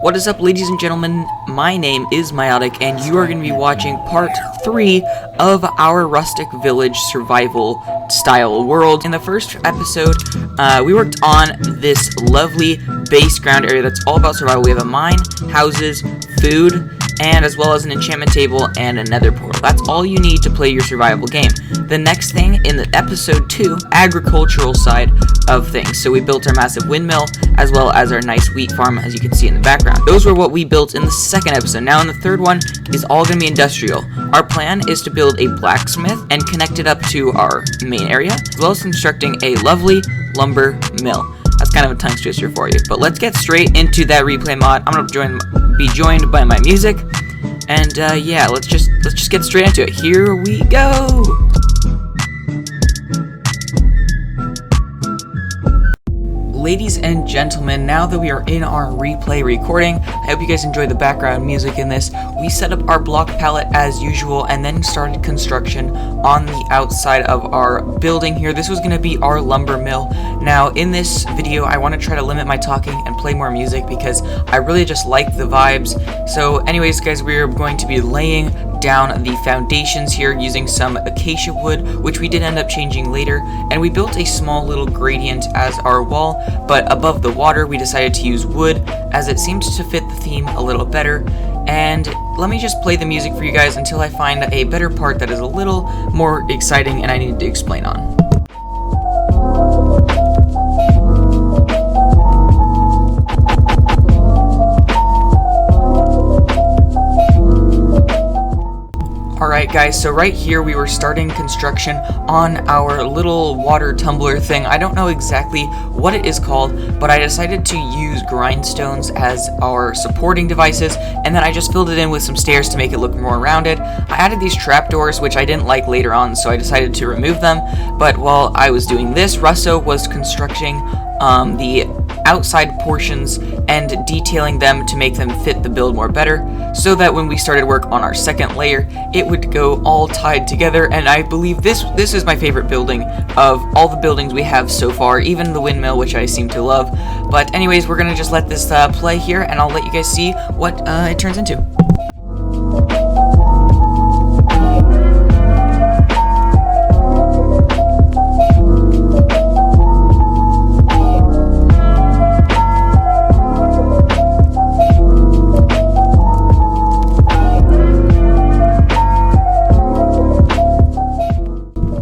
What is up, ladies and gentlemen? My name is Myotic, and you are going to be watching part 3 of our rustic village survival style world. In the first episode, we worked on this lovely base ground area that's all about survival. We have a mine, houses, food, and as well as an enchantment table and a nether portal. That's all you need to play your survival game. The next thing in the episode 2, agricultural side of things. So we built our massive windmill as well as our nice wheat farm, as you can see in the background. Those were what we built in the second episode. Now in the third one is all going to be industrial. Our plan is to build a blacksmith and connect it up to our main area, as well as constructing a lovely lumber mill. That's kind of a tongue twister for you. But let's get straight into that replay mod. I'm going to be joined by my music. And yeah, let's just get straight into it. Here we go. Ladies and gentlemen, now that we are in our replay recording, I hope you guys enjoyed the background music in this. We set up our block palette as usual and then started construction on the outside of our building here. This was going to be our lumber mill. Now in this video, I want to try to limit my talking and play more music because I really just like the vibes. So anyways, guys, we're going to be laying down the foundations here using some acacia wood, which we did end up changing later, and we built a small little gradient as our wall, but above the water we decided to use wood as it seems to fit the theme a little better. And let me just play the music for you guys until I find a better part that is a little more exciting and I need to explain on. Alright guys, so right here we were starting construction on our little water tumbler thing. I don't know exactly what it is called, but I decided to use grindstones as our supporting devices, and then I just filled it in with some stairs to make it look more rounded. I added these trapdoors, which I didn't like later on, so I decided to remove them. But while I was doing this, Russo was constructing the outside portions and detailing them to make them fit the build more better, so that when we started work on our second layer, it would go all tied together. And I believe this is my favorite building of all the buildings we have so far, even the windmill, which I seem to love. But anyways, we're gonna just let this play here, and I'll let you guys see what it turns into.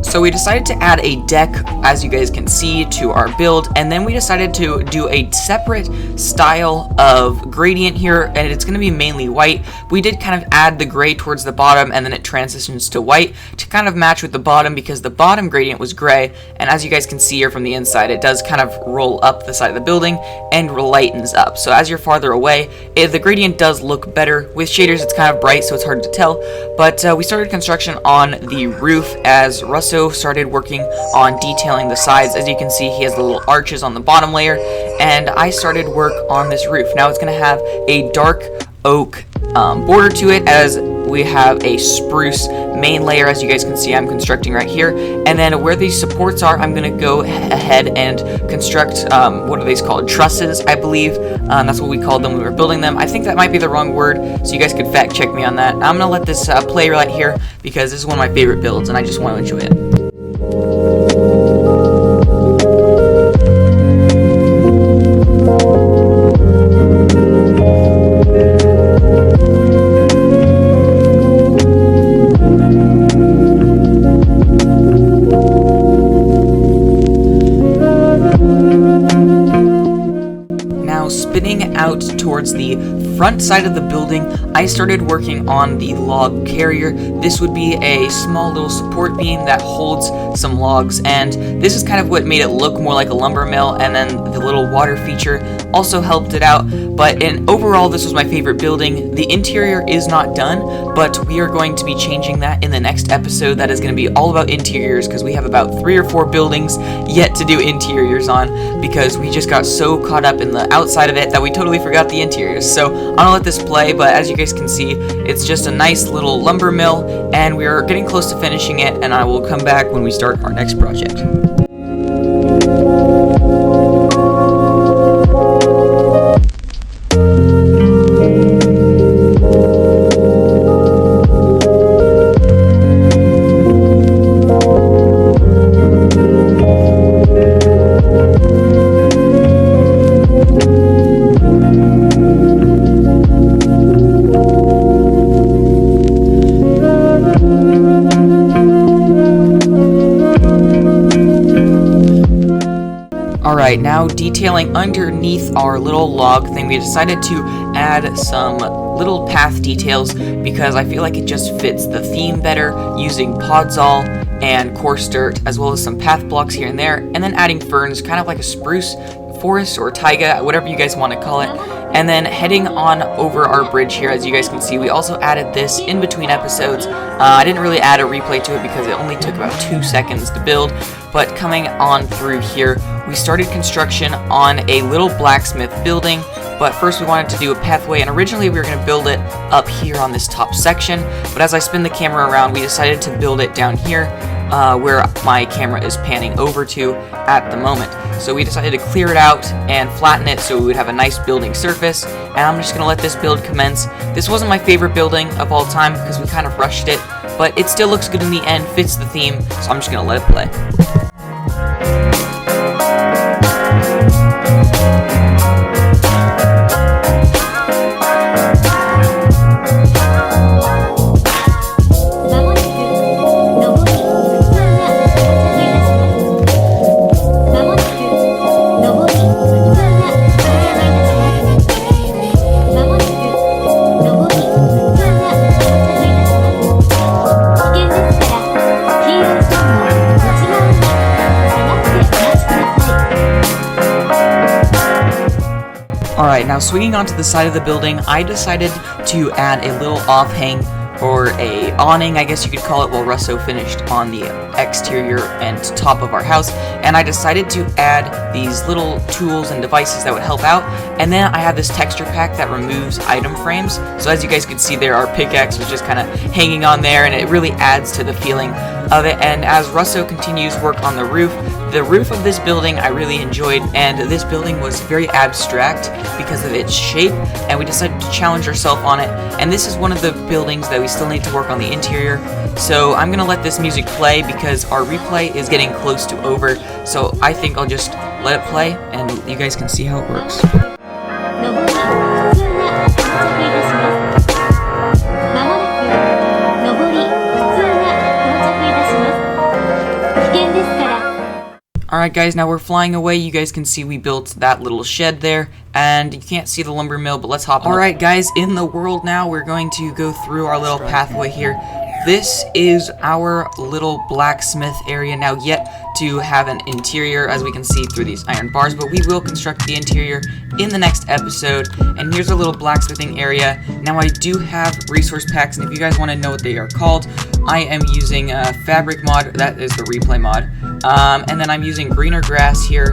So we decided to add a deck, as you guys can see, to our build, and then we decided to do a separate style of gradient here, and it's going to be mainly white. We did kind of add the gray towards the bottom, and then it transitions to white to kind of match with the bottom, because the bottom gradient was gray, and as you guys can see here from the inside, it does kind of roll up the side of the building and lightens up. So as you're farther away, the gradient does look better. With shaders, it's kind of bright, so it's hard to tell, but we started construction on the roof as Russo started working on detailing the sides. As you can see, he has the little arches on the bottom layer, and I started work on this roof. Now it's going to have a dark oak border to it, as we have a spruce main layer, as you guys can see I'm constructing right here. And then where these supports are, I'm going to go ahead and construct, what are these called? Trusses, I believe. That's what we called them when we were building them. I think that might be the wrong word, so you guys could fact check me on that. I'm going to let this play right here, because this is one of my favorite builds, and I just want to enjoy it. Spinning out towards the front side of the building, I started working on the log carrier. This would be a small little support beam that holds some logs, and this is kind of what made it look more like a lumber mill, and then the little water feature also helped it out. But overall, this was my favorite building. The interior is not done, but we are going to be changing that in the next episode. That is going to be all about interiors, because we have about 3 or 4 buildings yet to do interiors on, because we just got so caught up in the outside of it that we totally forgot the interiors. So I'm gonna let this play, but as you guys can see, it's just a nice little lumber mill, and we are getting close to finishing it, and I will come back when we start our next project. now detailing underneath our little log thing, we decided to add some little path details because I feel like it just fits the theme better, using podzol and coarse dirt, as well as some path blocks here and there, and then adding ferns, kind of like a spruce forest or taiga, whatever you guys want to call it. And then heading on over our bridge here, as you guys can see, we also added this in between episodes. I didn't really add a replay to it because it only took about 2 seconds to build, but coming on through here, we started construction on a little blacksmith building. But first we wanted to do a pathway, and originally we were going to build it up here on this top section, but as I spin the camera around, we decided to build it down here, where my camera is panning over to at the moment. So we decided to clear it out and flatten it so we would have a nice building surface, and I'm just going to let this build commence. This wasn't my favorite building of all time because we kind of rushed it, but it still looks good in the end, fits the theme, so I'm just going to let it play. Alright, now swinging onto the side of the building, I decided to add a little offhang, or a awning, I guess you could call it, while Russo finished on the exterior and top of our house, and I decided to add these little tools and devices that would help out, and then I have this texture pack that removes item frames. So as you guys can see there, our pickaxe was just kind of hanging on there, and it really adds to the feeling of it. And as Russo continues work on the roof of this building I really enjoyed, and this building was very abstract because of its shape, and we decided to challenge ourselves on it, and this is one of the buildings that we still need to work on the interior. So I'm gonna let this music play because our replay is getting close to over, so I think I'll just let it play and you guys can see how it works. Alright guys, now we're flying away. You guys can see we built that little shed there, and you can't see the lumber mill, but let's hop on. Alright guys, in the world now, we're going to go through our little pathway here. This is our little blacksmith area, now yet to have an interior, as we can see through these iron bars, but we will construct the interior in the next episode. And here's our little blacksmithing area. Now I do have resource packs, and if you guys want to know what they are called, I am using fabric mod, that is the replay mod, and then I'm using greener grass here,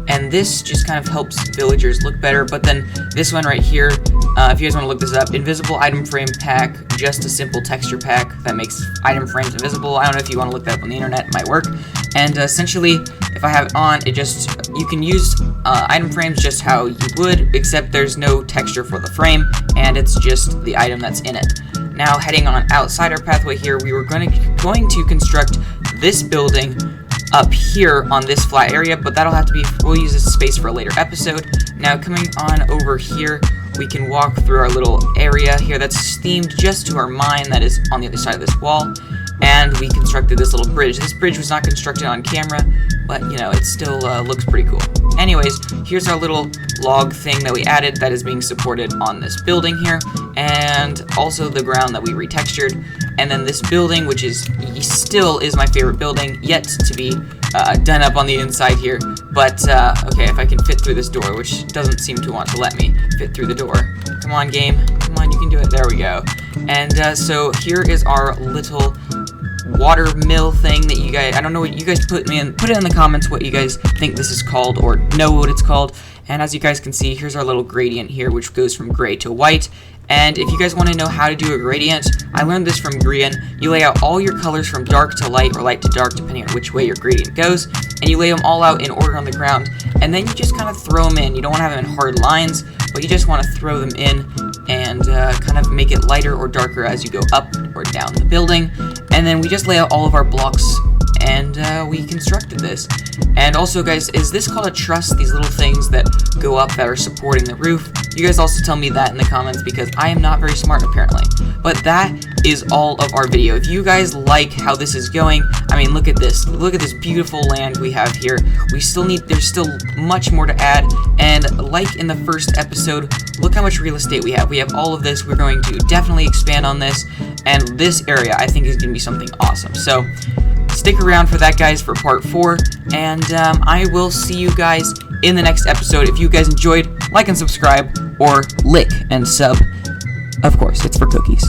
and this just kind of helps villagers look better. But then this one right here, if you guys want to look this up, invisible item frame pack, just a simple texture pack that makes item frames invisible. I don't know if you want to look that up on the internet, it might work. And essentially, if I have it on, it just, you can use item frames just how you would, except there's no texture for the frame, and it's just the item that's in it. Now heading on outside our pathway here, we were going to construct this building up here on this flat area, but that'll have to be, we'll use this space for a later episode. Now coming on over here, we can walk through our little area here that's themed just to our mine that is on the other side of this wall, and we constructed this little bridge. This bridge was not constructed on camera, but you know, it still looks pretty cool. Anyways, here's our little log thing that we added that is being supported on this building here, and also the ground that we retextured. And then this building, which is still is my favorite building, yet to be done up on the inside here. But okay, if I can fit through this door, which doesn't seem to want to let me fit through the door. Come on, game. Come on, you can do it. There we go. And so here is our little water mill thing that you guys, I don't know what you guys put it in the comments what you guys think this is called or know what it's called. And as you guys can see, here's our little gradient here, which goes from gray to white. And if you guys want to know how to do a gradient, I learned this from Grian. You lay out all your colors from dark to light or light to dark, depending on which way your gradient goes, and you lay them all out in order on the ground, and then you just kind of throw them in. You don't want to have them in hard lines, but you just want to throw them in and kind of make it lighter or darker as you go up or down the building. And then we just lay out all of our blocks and we constructed this. And also, guys, is this called a truss? These little things that go up that are supporting the roof? You guys also tell me that in the comments, because I am not very smart apparently. But that is all of our video. If you guys like how this is going, I mean, look at this. Look at this beautiful land we have here. There's still much more to add, and like in the first episode, look how much real estate we have. We have all of this. We're going to definitely expand on this, and this area I think is going to be something awesome. So stick around for that, guys, for part 4, and I will see you guys in the next episode. If you guys enjoyed, like and subscribe, or lick and sub. Of course, it's for cookies.